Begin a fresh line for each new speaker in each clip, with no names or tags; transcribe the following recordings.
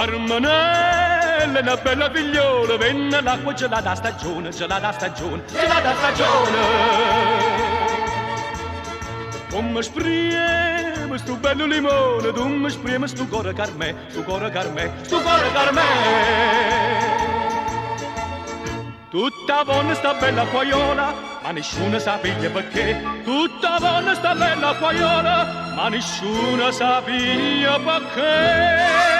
Carmenella, una bella figliola, venne l'acqua gelata a stagione, gelata a stagione, gelata a stagione. Come spreme sto bello limone, come spreme sto cuore carmè, sto cuore carmè, sto cuore carmè. Tutta buona sta bella acquaiola, ma nessuno sa piglia perché. Tutta buona sta bella acquaiola, ma nessuno sa piglia perché.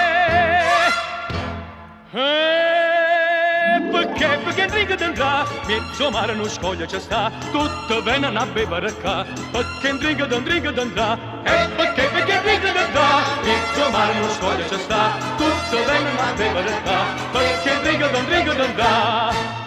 Perché? Perché Enrico d'Andrà, mezzo mare non scoglia ci sta, tutto bene a bere qua. Perché Enrico d'Andrà, perché? Perché Enrico d'Andrà, mezzo mare non scoglia ci sta, tutto bene a bere qua. Perché Enrico d'Andrà.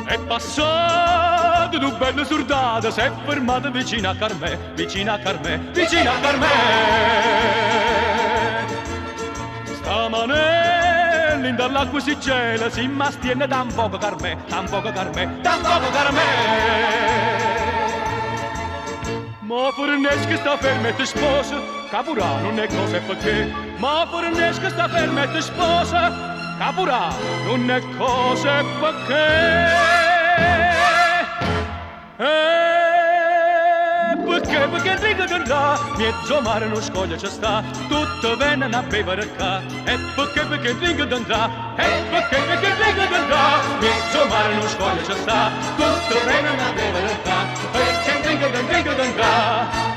È passato due belle surdate, si è fermato vicino a Carmè, vicino a Carmè, vicino a Carmè. Stamanelli dall'acqua si gela, si mastiene da un poco Carmè, da un poco Carmè, da un poco Carmè. Ma fornesca sta ferma e ti sposa, capurà non è cosa e perché. Ma fornesca sta ferma e ti sposa, capurà non è cosa e perché. Perché? Perché Enrico d'Andrà, mezzo mare non scoglia ci sta, tutto bene a bere qua. E perché? Perché Enrico d'Andrà, perché? Perché Enrico d'Andrà, mezzo mare non scoglia ci sta, tutto bene a bere qua. Perché Enrico d'Andrà.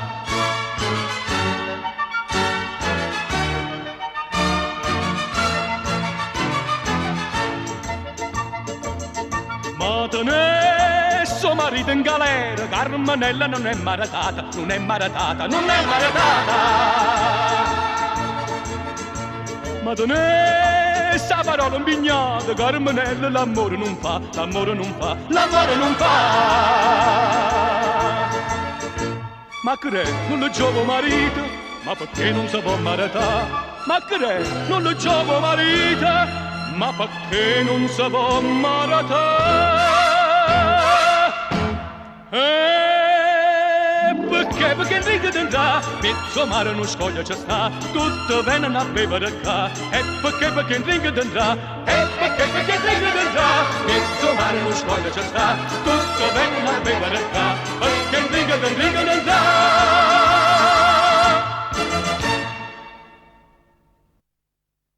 Suo marito in galera, Carmenella non è maritata, non è maritata, non è maritata. Ma tenè sta parola impignata, Carmenella l'amore non fa, l'amore non fa, l'amore non fa. Ma che non lo giovo marito, ma perché non si può maritare? Ma che non lo giovo marito, ma perché non si può maritare? Perché? Perché Enrico d'Andrà, mezzo mare non scoglia ci sta, tutto bene a bere qua. E perché? Perché Enrico d'Andrà, perché? Perché Enrico d'Andrà, mezzo mare non scoglia ci sta, tutto bene a bere qua. Perché Enrico d'Andrà.